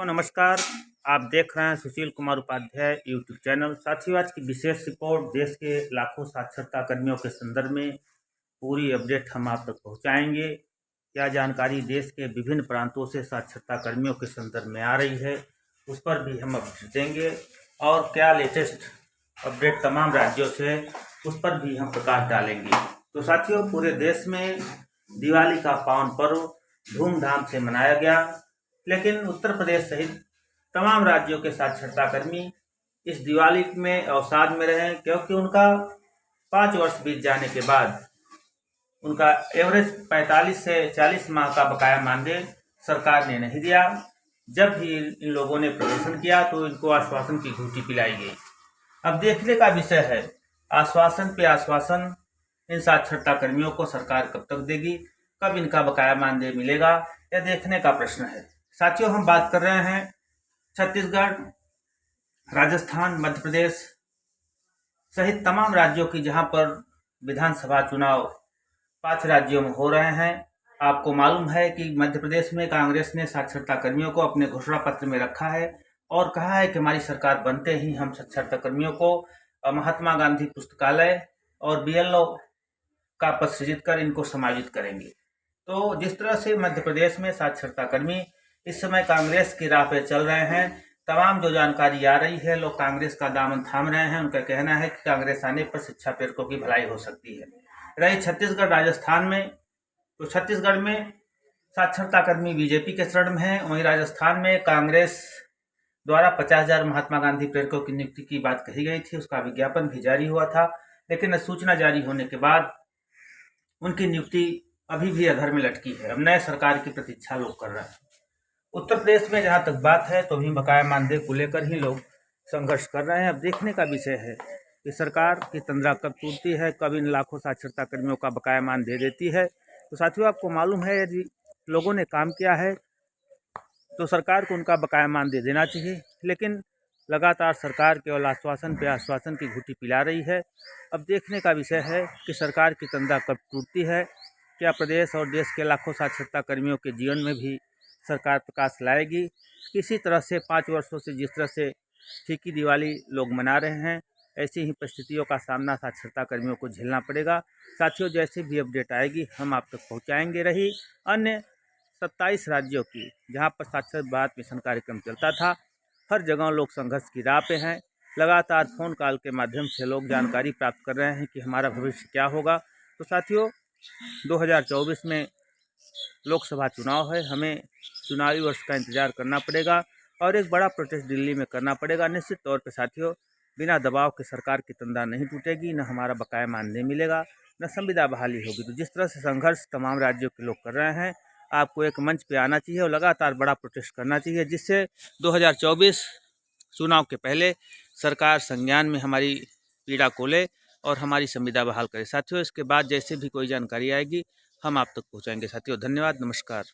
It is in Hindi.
नमस्कार, आप देख रहे हैं सुशील कुमार उपाध्याय यूट्यूब चैनल। साथियों, आज की विशेष रिपोर्ट देश के लाखों साक्षरता कर्मियों के संदर्भ में पूरी अपडेट हम आप तक पहुंचाएंगे। क्या जानकारी देश के विभिन्न प्रांतों से साक्षरता कर्मियों के संदर्भ में आ रही है, उस पर भी हम अपडेट देंगे। और क्या लेटेस्ट अपडेट तमाम राज्यों से, उस पर भी हम प्रकाश डालेंगे। तो साथियों, पूरे देश में दिवाली का पावन पर्व धूमधाम से मनाया गया, लेकिन उत्तर प्रदेश सहित तमाम राज्यों के साक्षरता कर्मी इस दिवाली में अवसाद में रहे, क्योंकि उनका 5 वर्ष बीत जाने के बाद उनका एवरेज 45 से 40 माह का बकाया मानदेय सरकार ने नहीं दिया। जब भी इन लोगों ने प्रदर्शन किया तो इनको आश्वासन की घूंटी पिलाई गई। अब देखने का विषय है, आश्वासन पे आश्वासन इन साक्षरता कर्मियों को सरकार कब तक देगी, कब इनका बकाया मानदेय मिलेगा, यह देखने का प्रश्न है। साथियों, हम बात कर रहे हैं छत्तीसगढ़, राजस्थान, मध्य प्रदेश सहित तमाम राज्यों की, जहां पर विधानसभा चुनाव 5 राज्यों में हो रहे हैं। आपको मालूम है कि मध्य प्रदेश में कांग्रेस ने साक्षरता कर्मियों को अपने घोषणा पत्र में रखा है और कहा है कि हमारी सरकार बनते ही हम साक्षरता कर्मियों को महात्मा गांधी पुस्तकालय और BLO का पद सृजित कर इनको समायोजित करेंगे। तो जिस तरह से मध्य प्रदेश में साक्षरता कर्मी इस समय कांग्रेस की राह पे चल रहे हैं, तमाम जो जानकारी आ रही है, लोग कांग्रेस का दामन थाम रहे हैं। उनका कहना है कि कांग्रेस आने पर शिक्षा प्रेरकों की भलाई हो सकती है। रही छत्तीसगढ़, राजस्थान में, तो छत्तीसगढ़ में साक्षरता कर्मी बीजेपी के शरण में है। वहीं राजस्थान में कांग्रेस द्वारा 50,000 महात्मा गांधी प्रेरकों की नियुक्ति की बात कही गई थी, उसका विज्ञापन भी जारी हुआ था, लेकिन सूचना जारी होने के बाद उनकी नियुक्ति अभी भी अधर में लटकी है। अब नए सरकार की प्रतीक्षा लोग कर रहे हैं। उत्तर प्रदेश में जहां तक बात है, तो भी बकाया मानदेय को लेकर ही लोग संघर्ष कर रहे हैं। अब देखने का विषय है कि सरकार की तंद्रा कब टूटती है, कब इन लाखों साक्षरता कर्मियों का बकाया मानदेय देती है। तो साथियों, आपको मालूम है, यदि लोगों ने काम किया है तो सरकार को उनका बकाया मानदेय देना चाहिए, लेकिन लगातार सरकार केवल आश्वासन पे आश्वासन की घुट्टी पिला रही है। अब देखने का विषय है कि सरकार की तंद्रा कब टूटती है। क्या प्रदेश और देश के लाखों साक्षरता कर्मियों के जीवन में भी सरकार प्रकाश लाएगी? किसी तरह से 5 वर्षों से जिस तरह से फीकी दिवाली लोग मना रहे हैं, ऐसी ही परिस्थितियों का सामना साक्षरता कर्मियों को झेलना पड़ेगा। साथियों, जैसे भी अपडेट आएगी हम आप तक पहुंचाएंगे। रही अन्य 27 राज्यों की, जहां पर साक्षर भारत मिशन कार्यक्रम चलता था, हर जगह लोग संघर्ष की राह पे हैं। लगातार फ़ोन कॉल के माध्यम से लोग जानकारी प्राप्त कर रहे हैं कि हमारा भविष्य क्या होगा। तो साथियों, 2024 में लोकसभा चुनाव है, हमें चुनावी वर्ष का इंतजार करना पड़ेगा और एक बड़ा प्रोटेस्ट दिल्ली में करना पड़ेगा। निश्चित तौर पे साथियों, बिना दबाव के सरकार की तंद्रा नहीं टूटेगी, न हमारा बकाया मानदेय मिलेगा, न संविदा बहाली होगी। तो जिस तरह से संघर्ष तमाम राज्यों के लोग कर रहे हैं, आपको एक मंच पे आना चाहिए और लगातार बड़ा प्रोटेस्ट करना चाहिए, जिससे 2024 चुनाव के पहले सरकार संज्ञान में हमारी पीड़ा को ले और हमारी संविदा बहाल करे। साथियों, इसके बाद जैसे भी कोई जानकारी आएगी हम आप तक पहुंचाएंगे। साथियों, धन्यवाद, नमस्कार।